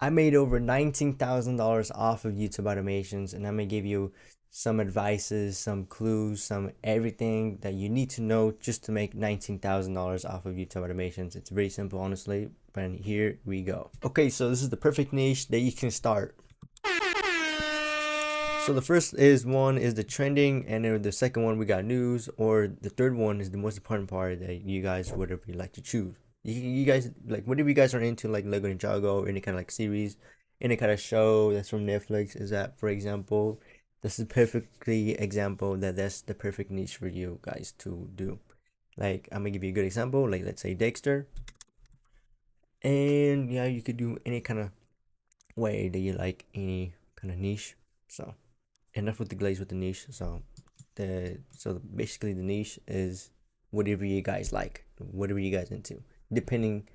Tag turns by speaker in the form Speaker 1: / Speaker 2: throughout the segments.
Speaker 1: I made over $19,000 off of YouTube automations, and I'm gonna give you some advices, some clues, some everything that you need to know just to make $19,000 off of YouTube automations. It's very simple, honestly, but here we go. Okay, so this is the perfect niche that you can start. So the first one is the trending, and then the second one we got news, or the third one is the most important part that you guys whatever you like to choose. You guys like whatever you guys are into, like Lego Ninjago or any kind of like series, any kind of show that's from Netflix. Is that, for example, this is perfectly example that that's the perfect niche for you guys to do. Like I'm gonna give you a good example. Like let's say Dexter, and yeah, you could do any kind of way that you like, any kind of niche. So enough with the glaze with the niche. So basically the niche is whatever you guys like, whatever you guys into, depending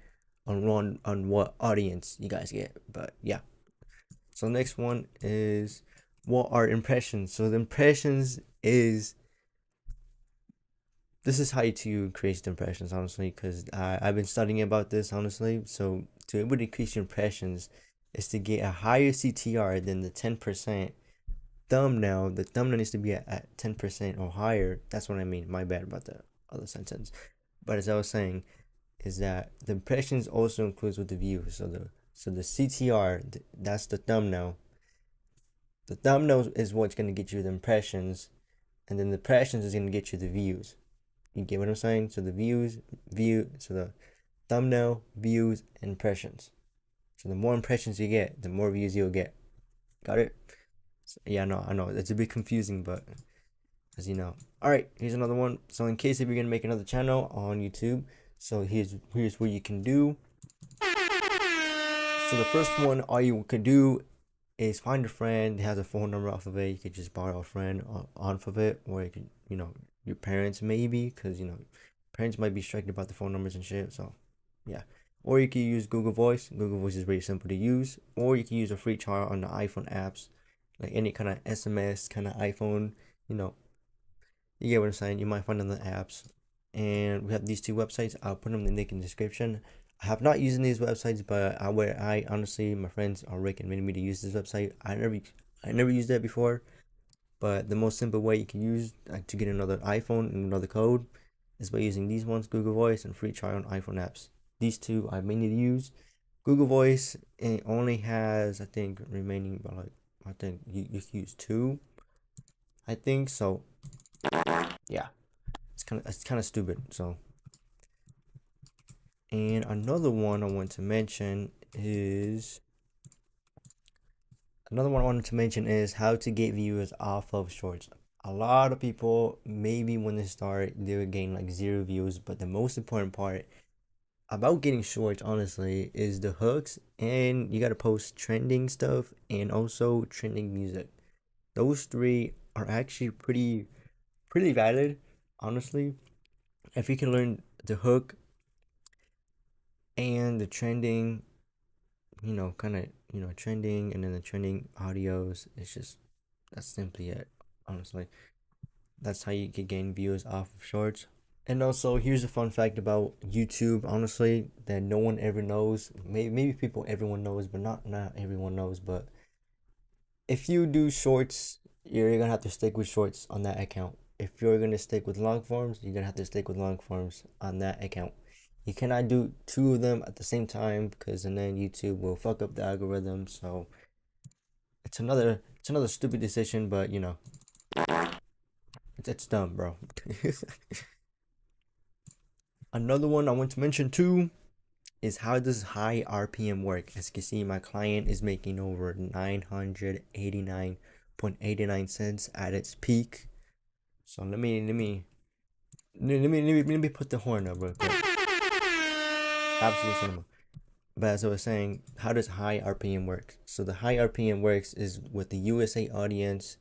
Speaker 1: on what audience you guys get. But yeah. So next one is what are impressions? So the impressions is this is how to increase the impressions, honestly, because I've been studying about this, honestly. So to able to increase your impressions is to get a higher CTR than the 10% thumbnail. The thumbnail needs to be at 10% or higher. That's what I mean. My bad about the other sentence. But as I was saying, is that the impressions also includes with the views. So the CTR, that's the thumbnail. The thumbnail is what's gonna get you the impressions, and then the impressions is gonna get you the views. You get what I'm saying? So the so the thumbnail, views, impressions. So the more impressions you get, the more views you'll get. Got it? So, yeah, no, I know it's a bit confusing, but as you know. All right, here's another one. So in case if you're gonna make another channel on YouTube, so here's what you can do. So the first one, all you could do is find a friend that has a phone number off of it. You could just borrow a friend off of it, or you could, your parents maybe, because parents might be strict about the phone numbers and shit. So yeah. Or you can use Google Voice. Google Voice is very simple to use. Or you can use a free trial on the iPhone apps, like any kind of SMS kind of iPhone. You know, you get what I'm saying. You might find on the apps. And we have these two websites. I'll put them in the link in the description. I have not used these websites, but I honestly, my friends are recommending me to use this website. I never used that before, but the most simple way you can use to get another iPhone and another code is by using these ones, Google Voice and free trial on iPhone apps. These two I mainly use. Google Voice, it only has, I think, remaining, but like I think you can use two. I think so. Yeah, it's kind of stupid. So, and another one I want to mention is Another one I wanted to mention is how to get viewers off of shorts. A lot of people, maybe when they start, they will gain like 0 views, but the most important part about getting shorts, honestly, is the hooks, and you gotta post trending stuff and also trending music. Those three are actually pretty valid, honestly. If you can learn the hook and the trending, kind of, trending, and then the trending audios, that's simply it, honestly. That's how you can gain views off of shorts. And also, here's a fun fact about YouTube, honestly, that no one ever knows. Maybe everyone knows, but not everyone knows. But if you do shorts, you're gonna have to stick with shorts on that account. If you're gonna stick with long forms, you're gonna have to stick with long forms on that account. You cannot do two of them at the same time, because and then YouTube will fuck up the algorithm. So it's another stupid decision, but it's dumb, bro. Another one I want to mention too is how does high RPM work? As you can see, my client is making over 989.89 cents at its peak. So let me put the horn up real quick. Absolute cinema. But as I was saying, how does high RPM work? So the high RPM works is with the USA audience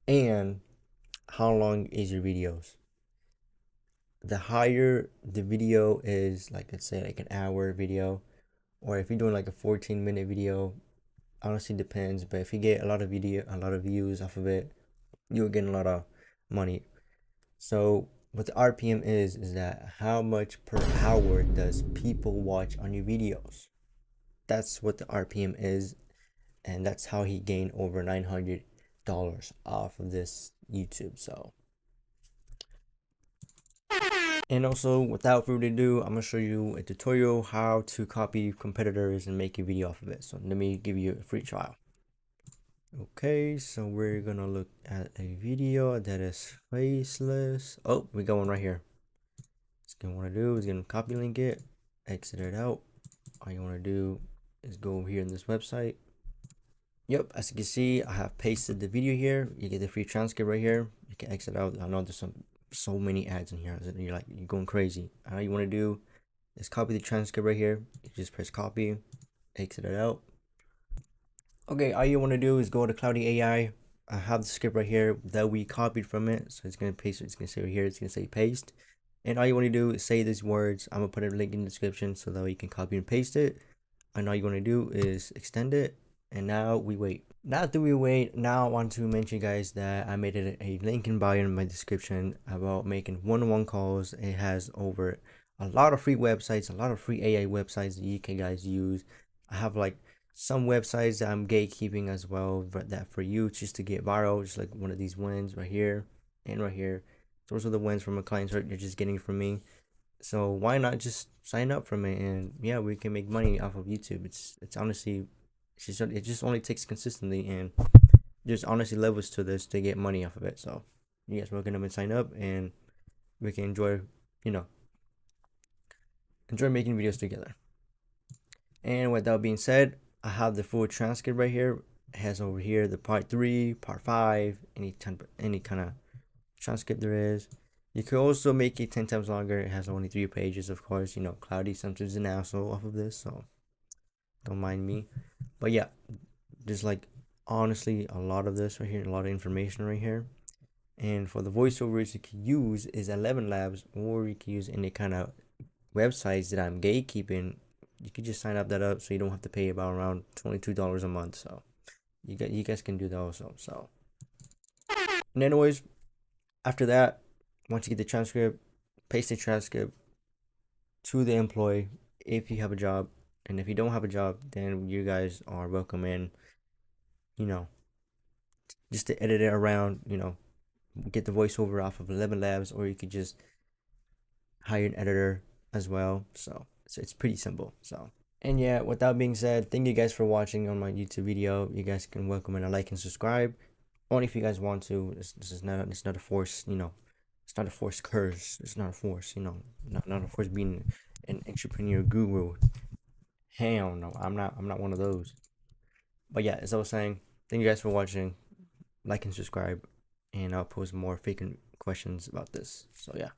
Speaker 1: and how long is your videos. The higher the video is, like let's say like an hour video, or if you're doing like a 14-minute video, honestly depends, but if you get a lot of views off of it, you'll get a lot of money. So what the RPM is that how much per hour does people watch on your videos. that's what the RPM is, and that's how he gained over $900 off of this YouTube. So, and also without further ado, I'm gonna show you a tutorial how to copy competitors and make a video off of it. So let me give you a free trial. Okay, so we're gonna look at a video that is Faceless. Oh, we got one right here. What you want to do is gonna copy link it, exit it out. All you want to do is go over here in this website. Yep, as you can see, I have pasted the video here. You get the free transcript right here. You can exit out. I know there's so many ads in here. You're going crazy. All you want to do is copy the transcript right here. You just press copy, exit it out. Okay, all you want to do is go to Cloudy AI. I have the script right here that we copied from it. So it's gonna paste it. It's gonna say right here. It's gonna say paste. And all you want to do is say these words. I'm gonna put a link in the description so that way you can copy and paste it. And all you want to do is extend it. And now we wait. Now that we wait, now I want to mention, guys, that I made it a link in bio in my description about making one-on-one calls. It has over a lot of free websites, a lot of free AI websites that you can guys use. I have like some websites that I'm gatekeeping as well, but that for you just to get viral, just like one of these wins right here and right here. Those are the wins from a client you're just getting from me. So why not just sign up from it, and yeah, we can make money off of YouTube. It's honestly, it just only takes consistently, and there's honestly levels to this to get money off of it. So you guys welcome to sign up, and we can enjoy, enjoy making videos together. And with that being said, I have the full transcript right here. It has over here the part 3, part 5, any kind of transcript there is. You could also make it 10 times longer. It has only 3 pages, of course. Cloudy sometimes an asshole off of this, so don't mind me. But yeah, there's like honestly a lot of this right here, a lot of information right here. And for the voiceovers you can use is 11 Labs, or you can use any kind of websites that I'm gatekeeping. You can just sign up so you don't have to pay about around $22 a month. So you guys can do that also. So, and anyways, after that, once you get the transcript, paste the transcript to the employee if you have a job. And if you don't have a job, then you guys are welcome in, just to edit it around, get the voiceover off of 11 Labs, or you could just hire an editor as well. So it's pretty simple. So, and yeah, with that being said, thank you guys for watching on my YouTube video. You guys can welcome in a like and subscribe. Only if you guys want to. It's not a force, it's not a forced curse. It's not a force, not a force being an entrepreneur guru. Hell no, I'm not one of those. But yeah, as I was saying, thank you guys for watching. Like and subscribe, and I'll post more fake questions about this. So yeah.